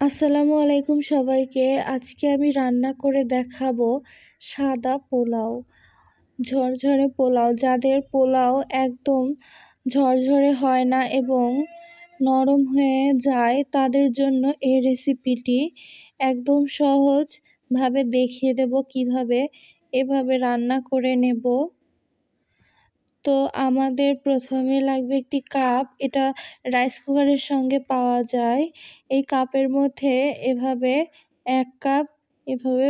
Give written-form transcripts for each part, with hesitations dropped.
আসসালামু আলাইকুম সবাইকে। আজকে আমি রান্না করে দেখাবো সাদা পোলাও, ঝরঝরে পোলাও। যাদের পোলাও একদম ঝরঝরে হয় না এবং নরম হয়ে যায় তাদের জন্য এই রেসিপিটি একদম সহজভাবে দেখিয়ে দেব কিভাবে এভাবে রান্না করে নেব। তো আমাদের প্রথমে লাগবে একটি কাপ, এটা রাইস কুকারের সঙ্গে পাওয়া যায়। এই কাপের মধ্যে এভাবে 1 কাপ এভাবে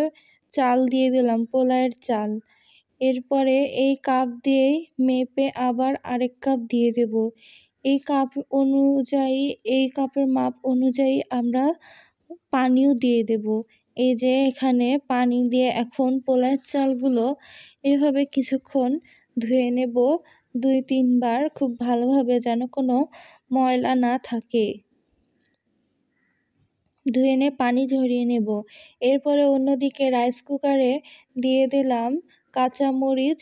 চাল দিয়ে দিলাম, পোলাওয়ের চাল। এরপরে এই কাপ দিয়েই মেপে আবার আরেক কাপ দিয়ে দেব। এই কাপ অনুযায়ী, এই কাপের মাপ অনুযায়ী আমরা পানিও দিয়ে দেব। এই যে এখানে পানি দিয়ে এখন পোলাওয়ের চালগুলো এভাবে কিছুক্ষণ ধুয়ে নেব 2-3 বার, খুব ভালোভাবে যেন কোনো ময়লা না থাকে। ধুয়ে নিয়ে পানি ঝরিয়ে নেব। এরপরে অন্যদিকে রাইস কুকারে দিয়ে দিলাম কাঁচামরিচ,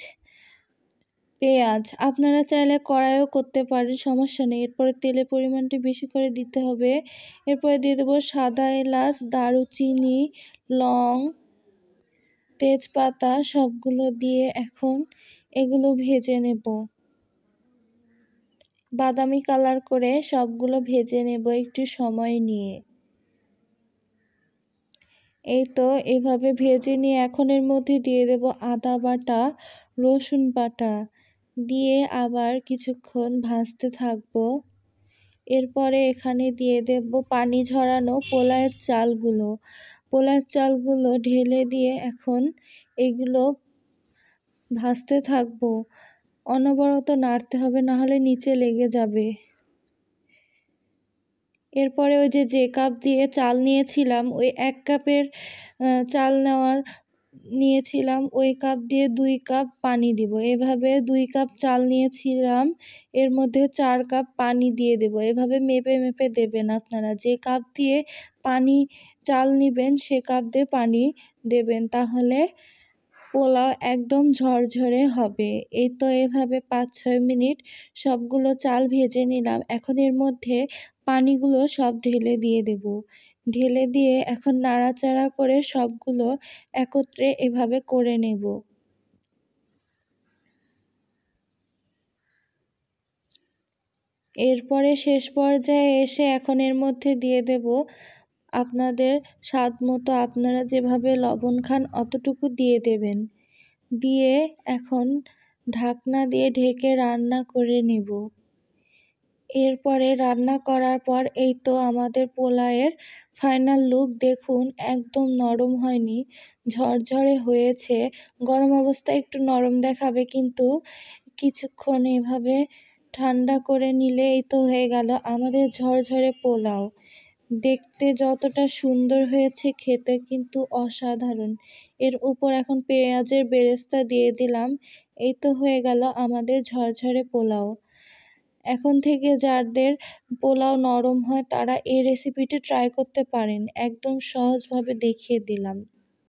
পেঁয়াজ। আপনারা চাইলে কড়াইও করতে পারেন, সমস্যা নেই। এরপরে তেলের পরিমাণটি বেশি করে দিতে হবে। এরপরে দিয়ে দেবো সাদা এলাচ, দারুচিনি, লং, তেজপাতা সবগুলো দিয়ে এখন এগুলো ভেজে নেব। বাদামি কালার করে সবগুলো ভেজে নেব একটু সময় নিয়ে। এই তো এভাবে ভেজে নিয়ে এখন এর মধ্যে দিয়ে দেব আদা বাটা, রসুন বাটা দিয়ে আবার কিছুক্ষণ ভাজতে থাকবো। এরপরে এখানে দিয়ে দেব পানি ঝরানো পোলাওয়ের চালগুলো। পোলাওয়ের চালগুলো ঢেলে দিয়ে এখন এগুলো ভাজতে থাকবো। অনবরত নাড়তে হবে, না হলে নিচে লেগে যাবে। এরপরে ওই যে কাপ দিয়ে চাল নিয়েছিলাম, ওই 1 কাপের চাল নিয়েছিলাম, ওই কাপ দিয়ে 2 কাপ পানি দিব। এভাবে 2 কাপ চাল নিয়েছিলাম, এর মধ্যে 4 কাপ পানি দিয়ে দেব। এভাবে মেপে মেপে দেবেন আপনারা। যে কাপ দিয়ে চাল নিবেন সে কাপ দিয়ে পানি দেবেন, তাহলে পোলাও একদম ঝরঝরে হবে। এই তো এভাবে 5-6 মিনিট সবগুলো চাল ভেজে নিলাম। এখন এর মধ্যে পানিগুলো সব ঢেলে দিয়ে দেব। ঢেলে দিয়ে এখন নাড়াচাড়া করে সবগুলো একত্রে এভাবে করে নেব। এরপরে শেষ পর্যায়ে এসে এখন এর মধ্যে দিয়ে দেব আপনাদের স্বাদ মতো, আপনারা যেভাবে লবণ খান অতটুকু দিয়ে দেবেন। দিয়ে এখন ঢাকনা দিয়ে ঢেকে রান্না করে নেব। এরপরে রান্না করার পর এই তো আমাদের পোলাওয়ের ফাইনাল লুক দেখুন, একদম নরম হয়নি, ঝরঝরে হয়েছে। গরম অবস্থায় একটু নরম দেখাবে, কিন্তু কিছুক্ষণ এভাবে ঠান্ডা করে নিলে এই তো হয়ে গেল আমাদের ঝরঝরে পোলাও। দেখতে যতটা সুন্দর হয়েছে, খেতে কিন্তু অসাধারণ। এর উপর এখন পেঁয়াজের বেরেস্তা দিয়ে দিলাম। এই তো হয়ে গেল আমাদের ঝরঝরে পোলাও। এখন থেকে যাদের পোলাও নরম হয় তারা এই রেসিপিটি ট্রাই করতে পারেন। একদম সহজভাবে দেখিয়ে দিলাম।